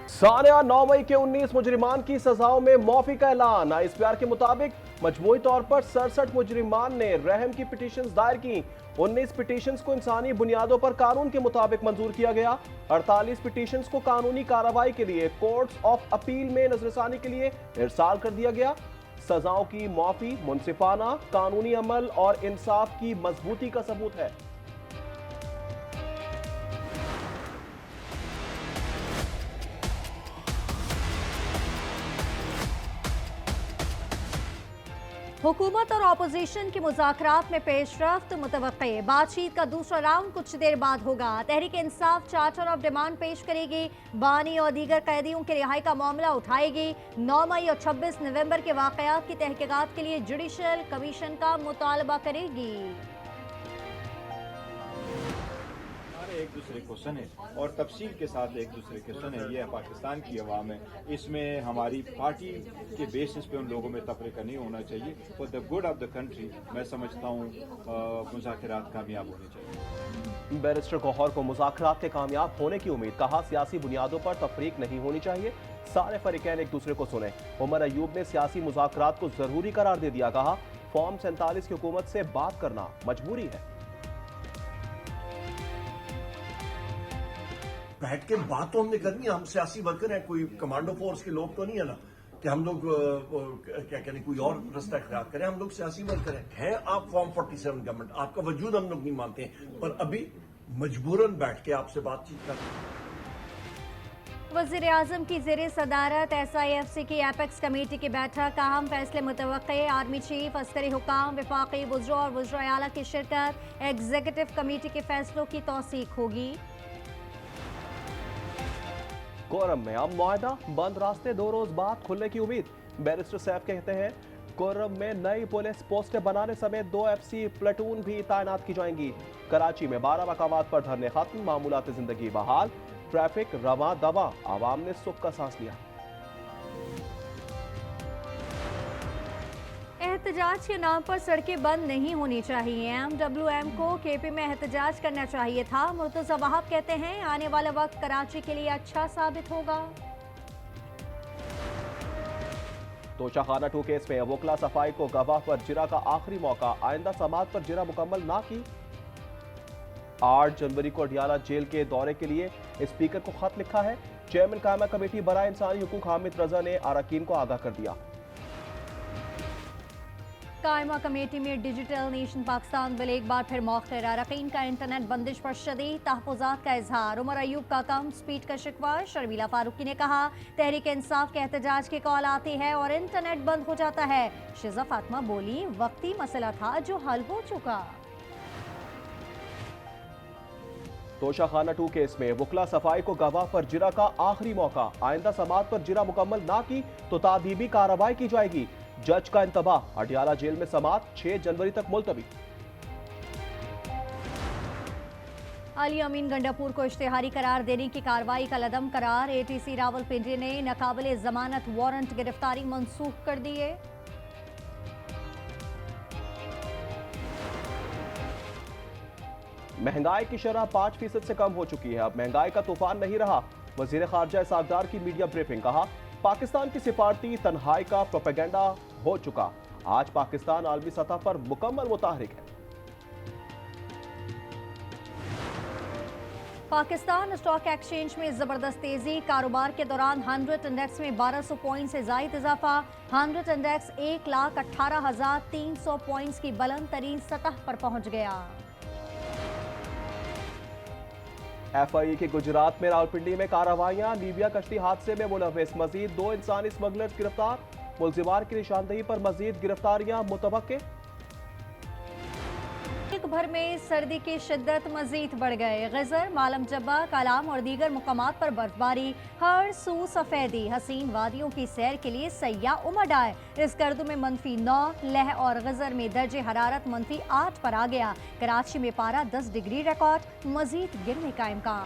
सानिया 9 मई के 19 मुजरिमान की सजाओं में माफी का ऐलान। ISPR के मुताबिक मजमूई तौर पर 67 मुजरिमान ने रहम की पिटीशंस दायर की। 19 पिटीशंस को इंसानी बुनियादों पर कानून के मुताबिक मंजूर किया गया। 48 पिटीशंस को कानूनी कार्रवाई के लिए कोर्ट्स ऑफ अपील में नजरसानी के लिए इरसाल कर दिया गया। सजाओं की माफी मुनसिफाना, कानूनी अमल और इंसाफ की मजबूती का सबूत है। हुकूमत और अपोजिशन की मुज़ाकरात में पेशरफ्त मुतवक्के। बातचीत का दूसरा राउंड कुछ देर बाद होगा। Tehreek Insaf charter of demand पेश करेगी। बानी और दीगर कैदियों की रिहाई का मामला उठाएगी। 9 मई और 26 नवंबर के वाकयात की तहकीकात के लिए जुडिशल कमीशन का मुतालबा करेगी। एक दूसरे को सुने और तफसील के साथ एक दूसरे के सुने। ये पाकिस्तान की अवाम है, इसमें हमारी पार्टी के बेसिस पे उन लोगों में तफरीका नहीं होना चाहिए। For the good of the country मैं समझता हूँ मुज़ाकरात कामयाब होने चाहिए। बैरिस्टर गौहर को मुज़ाकरात के कामयाब होने की उम्मीद। कहा सियासी बुनियादों पर तफरीक नहीं होनी चाहिए, सारे फरीकैन एक दूसरे को सुने। उमर अयूब ने सियासी मुज़ाकरात को जरूरी करार दे दिया। कहा फॉर्म 47 की हुकूमत से बात करना मजबूरी है। बैठ के बात तो हमने करनी है। हम सियासी वर्कर हैं, कोई कमांडो फोर्स के लोग तो नहीं है ना कि हम लोग क्या करें, कोई और रास्ता इख्तियार करें। हम लोग सियासी वर्कर हैं आप फॉर्म 47 गवर्नमेंट, आपका वजूद हम लोग नहीं मानते हैं, पर अभी मजबूरन बैठ के आपसे बातचीत कर। वज़ीर आज़म की ज़ेरे सदारत SIFC की एपेक्स कमेटी की बैठक। अहम फैसले मुतवक्के। आर्मी चीफ, अस्करी हुकाम, विफाकी वज़रा और वज़रा आला की शिरकत। एग्जीक्यूटिव कमेटी के फैसलों की तौसीक होगी। कोरम में अब मुआहदा, बंद रास्ते 2 रोज बाद खुलने की उम्मीद। बैरिस्टर सैफ कहते हैं कोरम में नई पुलिस पोस्टें बनाने समेत 2 FC प्लेटून भी तैनात की जाएंगी। कराची में 12 मकामात पर धरने खत्म, मामूलात जिंदगी बहाल, ट्रैफिक रवा दवा, आवाम ने सुख का सांस लिया। एहतजाज के नाम पर सड़कें बंद नहीं होनी चाहिए। MWM को KP में एहतजाज करना चाहिए था। मुर्तज़ा वहाब कहते हैं आने वाला वक्त कराची के लिए अच्छा साबित होगा। तोशाखाना 2 केस में वकला सफाई को गवाह पर जिरा का आखिरी मौका। आइंदा समात पर जिरा मुकम्मल ना की। 8 जनवरी को अडियाला जेल के दौरे के लिए स्पीकर को खत लिखा है। चेयरमैन कायमा कमेटी बराए इंसानी हुकूक हामिद रजा ने अरकान को आगाह कर दिया। कायमा कमेटी में डिजिटल नेशन पाकिस्तान बिल एक बार फिर मौखर। अरकान का इंटरनेट बंदिश पर शदीद तहफ़्फ़ुज़ात का इजहार। उमर अयूब का कम स्पीड का शिकवा। शर्मिला फारूकी ने कहा तहरीक इंसाफ के एहतजाज की कॉल आती है और इंटरनेट बंद हो जाता है। शिज़ा फातिमा बोली वक्ती मसला था जो हल हो चुका। तोशाखाना 2 केस में वकला सफाई को गवाह पर जिरा का आखिरी मौका। आइंदा समात पर जिरा मुकम्मल ना की तो तादीबी कार्रवाई की जाएगी। जज का इंतबाह। अडियाला जेल में समात 6 जनवरी तक मुलतवी। अली अमीन गंडापुर को इश्तिहारी करार देने की कार्रवाई का लदम करार। ATC रावलपिंडी ने नाकाबिले जमानत वारंट गिरफ्तारी मंसूख कर दिए। महंगाई की शरह 5% से कम हो चुकी है। अब महंगाई का तूफान नहीं रहा। वजीर खारजा इसाकदार की मीडिया ब्रीफिंग। कहा पाकिस्तान की सिफारती तन्हाई का प्रोपेगेंडा हो चुका। आज पाकिस्तान आलमी सतह पर मुकम्मल मुताहरिक है। पाकिस्तान स्टॉक एक्सचेंज में जबरदस्त तेजी। कारोबार के दौरान 100 इंडेक्स में 1200 पॉइंट से जायद इजाफा। 100 इंडेक्स 1,18,300 पॉइंट्स की बुलंद तरीन सतह पर पहुंच गया। FIA की गुजरात में रावलपिंडी में कार्रवाइयां। लीबिया कश्ती हादसे में मुलव्विस मजीद 2 इंसानी स्मगलर्स गिरफ्तार। मुलजिमान की निशानदेही पर मजीद गिरफ्तारियां मुतवक्के। मुल्क भर में सर्दी की शिद्दत मजीद बढ़ गए। गजर, मालम जब्बा, कालाम और दीगर मुकामात पर बर्फबारी। हर सू सफेदी। हसीन वादियों की सैर के लिए सयाह उमड़ आए। इस गर्दों में -9, लह और गजर में दर्जे हरारत -8 पर आ गया। कराची में पारा 10 डिग्री रिकॉर्ड। मजीद गिरने का इम्कान।